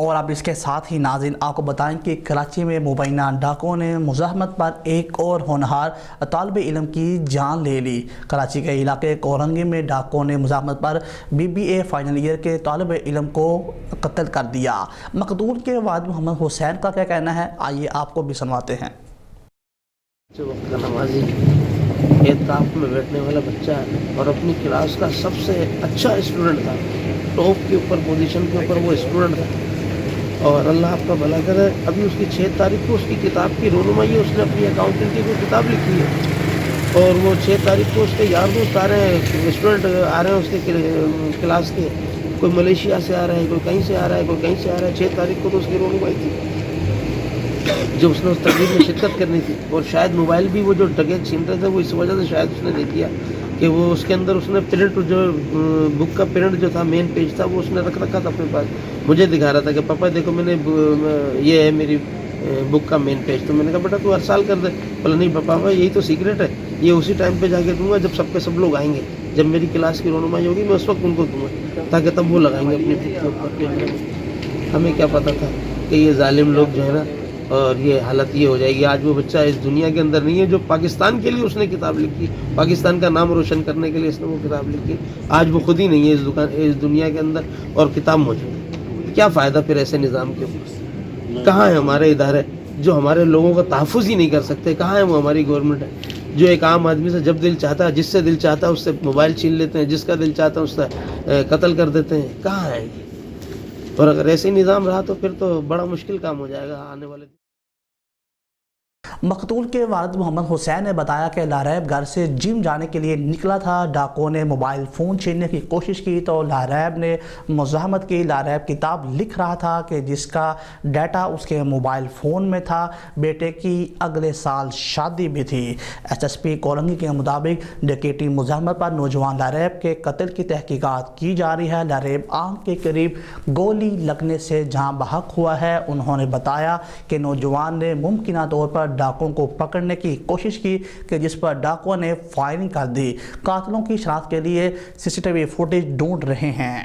اور اب اس کے ساتھ ہی ناظرین آپ کو بتائیں کہ کراچی میں مبینہ ڈاکوں نے مزاحمت پر ایک اور ہونہار طالب علم کی جان لے لی۔ کراچی کے علاقے کورنگی میں ڈاکوں نے مزاحمت پر BBA فائنل ایئر کے طالب علم کو قتل کر دیا۔ مقتول کے والد محمد حسین کا کیا کہنا ہے، آئیے آپ کو بھی سنواتے ہیں۔ وقت کا نمازی اعتکاف میں بیٹھنے والا بچہ ہے اور اپنی کلاس کا سب سے اچھا اسٹوڈنٹ تھا، ٹاپ کے اوپر پوزیشن کے اوپر وہ اسٹوڈنٹ تھا، اور اللہ آپ کا بھلا کرے ابھی اس کی 6 تاریخ کو اس کی کتاب کی رونمائی ہے، اس نے اپنی اکاؤنٹنگ کی کتاب لکھی ہے اور وہ 6 تاریخ کو اس کے یار دوست آ رہے ہیں، اسٹوڈنٹ آ رہے ہیں اس کے کلاس کے، کوئی ملیشیا سے آ رہا ہے، کوئی کہیں سے آ رہا ہے، کوئی کہیں سے آ رہا ہے۔ 6 تاریخ کو تو اس کی رونمائی تھی جو اس نے اس تقریب میں شرکت کرنی تھی، اور شاید موبائل بھی وہ جو ڈکیت چھین رہے تھے وہ اس وجہ سے شاید اس نے دے دیا کہ وہ اس کے اندر اس نے پرنٹ جو بک کا پرنٹ جو تھا مین پیج تھا وہ اس نے رکھ رکھا تھا اپنے پاس، مجھے دکھا رہا تھا کہ پاپا دیکھو میں نے یہ ہے میری بک کا مین پیج۔ تو میں نے کہا بیٹا تو ہر سال کر دے، بولا نہیں پاپا یہی تو سیکرٹ ہے، یہ اسی ٹائم پہ جا کے دوں گا جب سب کے سب لوگ آئیں گے، جب میری کلاس کی رونمائی ہوگی میں اس وقت ان کو دوں گا تاکہ تب وہ لگائیں گے اپنی بک کے اوپر۔ ہمیں کیا پتہ تھا کہ یہ ظالم لوگ جو ہے نا، اور یہ حالت یہ ہو جائے گی۔ آج وہ بچہ اس دنیا کے اندر نہیں ہے جو پاکستان کے لیے اس نے کتاب لکھی، پاکستان کا نام روشن کرنے کے لیے اس نے وہ کتاب لکھی، آج وہ خود ہی نہیں ہے اس دنیا کے اندر اور کتاب موجود ہے۔ کیا فائدہ پھر ایسے نظام کے اوپر؟ کہاں ہے ہمارے ادارے جو ہمارے لوگوں کا تحفظ ہی نہیں کر سکتے؟ کہاں ہے وہ ہماری گورنمنٹ ہے جو ایک عام آدمی سے جب دل چاہتا ہے، جس سے دل چاہتا ہے اس سے موبائل چھین لیتے ہیں، جس کا دل چاہتا ہے اس سے قتل کر دیتے ہیں؟ کہاں ہے یہ؟ اور اگر ایسے ہی نظام رہا تو پھر تو بڑا مشکل کام ہو جائے گا آنے والے دن۔ مقتول کے والد محمد حسین نے بتایا کہ لاریب گھر سے جم جانے کے لیے نکلا تھا، ڈاکوں نے موبائل فون چھیننے کی کوشش کی تو لاریب نے مزاحمت کی۔ لاریب کتاب لکھ رہا تھا کہ جس کا ڈیٹا اس کے موبائل فون میں تھا۔ بیٹے کی اگلے سال شادی بھی تھی۔ SSP کورنگی کے مطابق ڈکیتی مزاحمت پر نوجوان لاریب کے قتل کی تحقیقات کی جا رہی ہے۔ لاریب آنکھ کے قریب گولی لگنے سے جاں بحق ہوا ہے۔ انہوں نے بتایا کہ نوجوان نے ممکنہ طور پر ڈاکوں کو پکڑنے کی کوشش کی کہ جس پر ڈاکوں نے فائرنگ کر دی۔ قاتلوں کی شناخت کے لیے CCTV فوٹیج ڈھونڈ رہے ہیں۔